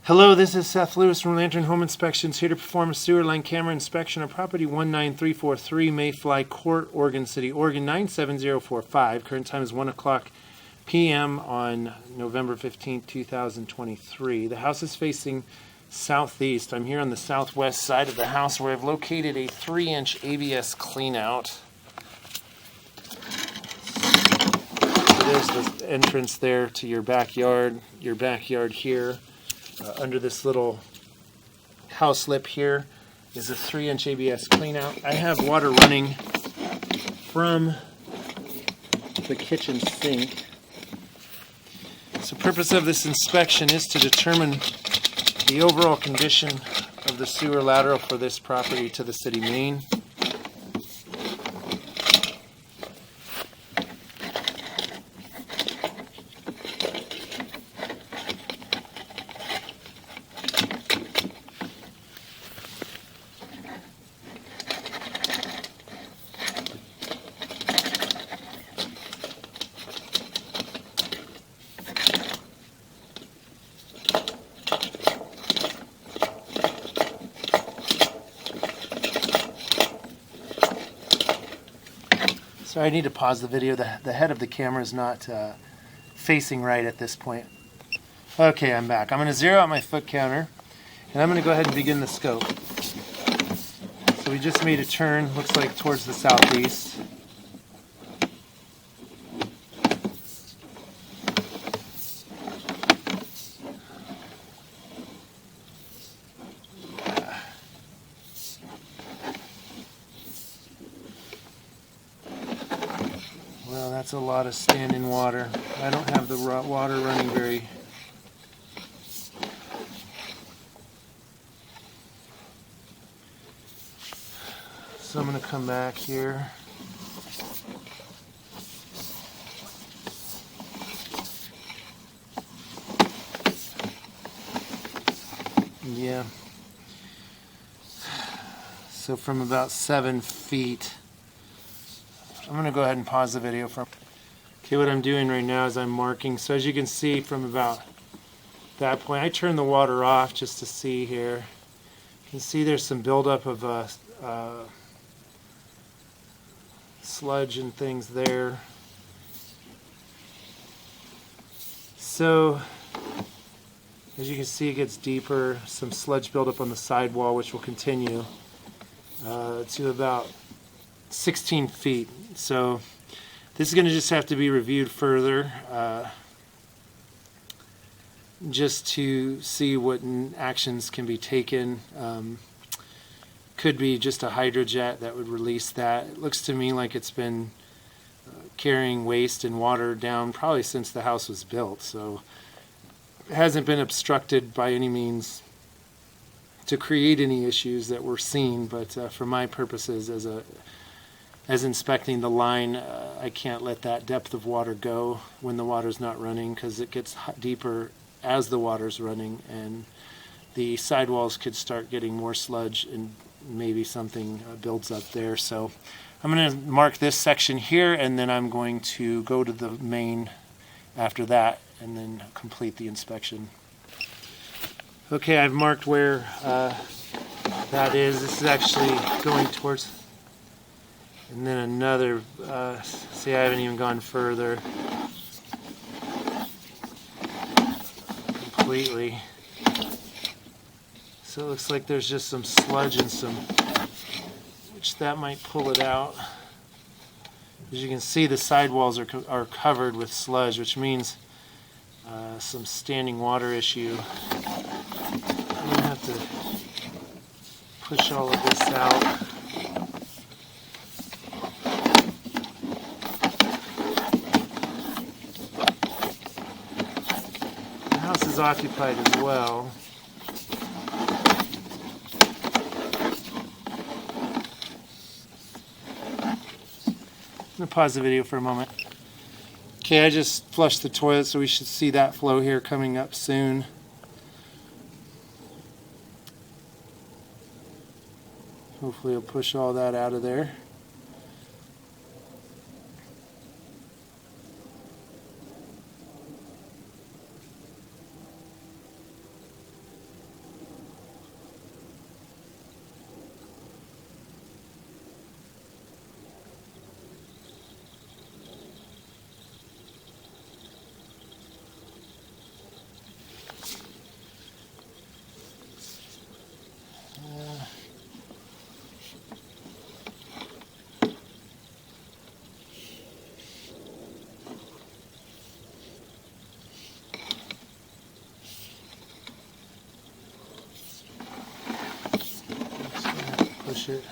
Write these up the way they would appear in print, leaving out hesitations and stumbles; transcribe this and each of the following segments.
Hello, this is Seth Lewis from Lantern Home Inspections, here to perform a sewer line camera inspection of property 19343 Mayfly Court, Oregon City, Oregon 97045. Current time is 1 o'clock p.m. on November 15, 2023. The house is facing southeast. I'm here on the southwest side of the house where I've located a 3-inch ABS cleanout. There's the entrance there to your backyard here. Under this little house lip here is a 3-inch ABS cleanout. I have water running from the kitchen sink. So the purpose of this inspection is to determine the overall condition of the sewer lateral for this property to the city main. So I need to pause the video. The head of the camera is not facing right at this point. Okay, I'm back. I'm going to zero out my foot counter, and I'm going to go ahead and begin the scope. So we just made a turn, looks like towards the southeast. Well, that's a lot of standing water. I don't have the water running very... So I'm going to come back here. Yeah. So from about 7 feet... I'm going to go ahead and pause the video from... Okay, what I'm doing right now is I'm marking. So as you can see from about that point, I turned the water off just to see here. You can see there's some buildup of sludge and things there. So as you can see, it gets deeper. Some sludge buildup on the sidewall, which will continue to about 16 feet. So this is going to just have to be reviewed further just to see what actions can be taken. Could be just a hydrojet that would release that. It looks to me like it's been carrying waste and water down probably since the house was built, so it hasn't been obstructed by any means to create any issues that were seen, but for my purposes as inspecting the line, I can't let that depth of water go when the water's not running, because it gets deeper as the water's running, and the sidewalls could start getting more sludge and maybe something builds up there. So I'm going to mark this section here, and then I'm going to go to the main after that and then complete the inspection. Okay, I've marked where that is. This is actually going towards... And then another, see, I haven't even gone further completely. So it looks like there's just some sludge and some, which that might pull it out. As you can see, the sidewalls are covered with sludge, which means some standing water issue. I'm going to have to push all of this out. Is occupied as well. I'm going to pause the video for a moment. Okay, I just flushed the toilet, so we should see that flow here coming up soon. Hopefully it'll push all that out of there. push it.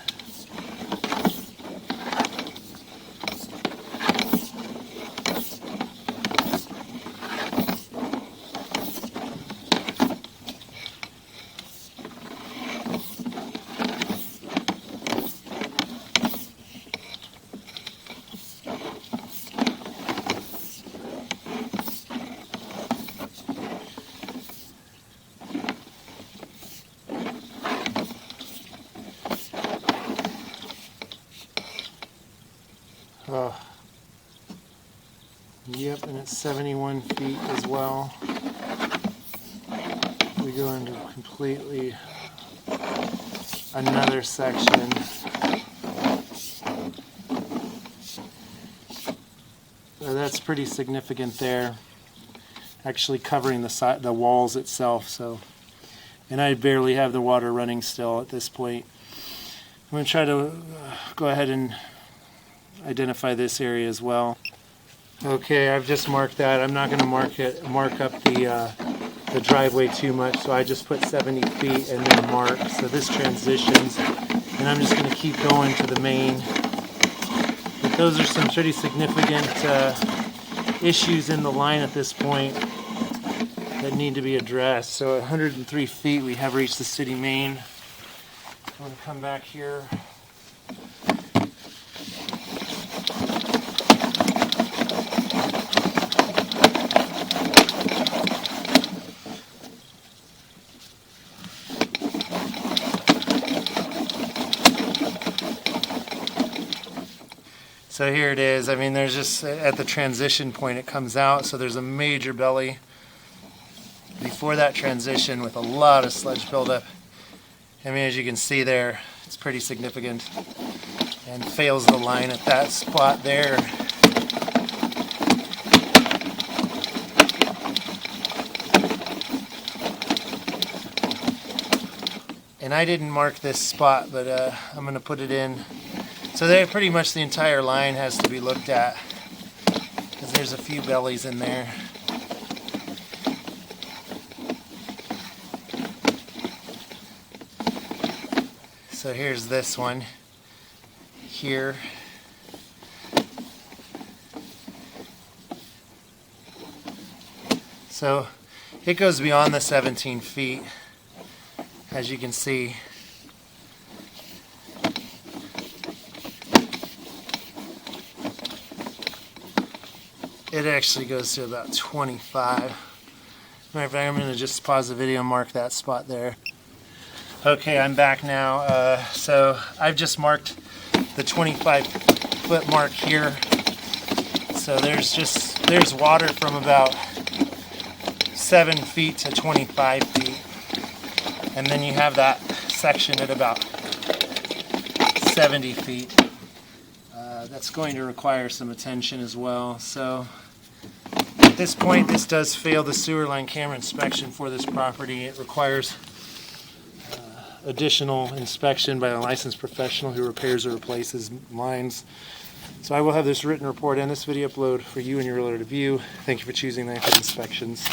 Oh. Yep, and it's 71 feet as well. We go into completely another section. So that's pretty significant there. Actually covering the walls itself. So, and I barely have the water running still at this point. I'm going to try to go ahead and identify this area as well. Okay, I've just marked that. I'm not going to mark up the driveway too much, so I just put 70 feet and then mark. So this transitions, and I'm just going to keep going to the main. But those are some pretty significant issues in the line at this point that need to be addressed. So at 103 feet, we have reached the city main. I'm going to come back here. So here it is. I mean, there's just at the transition point it comes out, so there's a major belly before that transition with a lot of sludge buildup. I mean, as you can see there, it's pretty significant and fails the line at that spot there. And I didn't mark this spot, but I'm going to put it in. So there, pretty much the entire line has to be looked at because there's a few bellies in there. So here's this one here. So it goes beyond the 17 feet, as you can see. It actually goes to about 25. Matter of fact, I'm going to just pause the video and mark that spot there. Okay, I'm back now. So I've just marked the 25-foot mark here. So there's water from about 7 feet to 25 feet. And then you have that section at about 70 feet. That's going to require some attention as well. So at this point, this does fail the sewer line camera inspection for this property. It requires additional inspection by a licensed professional who repairs or replaces lines. So I will have this written report and this video upload for you and your realtor to view. Thank you for choosing Langford Inspections.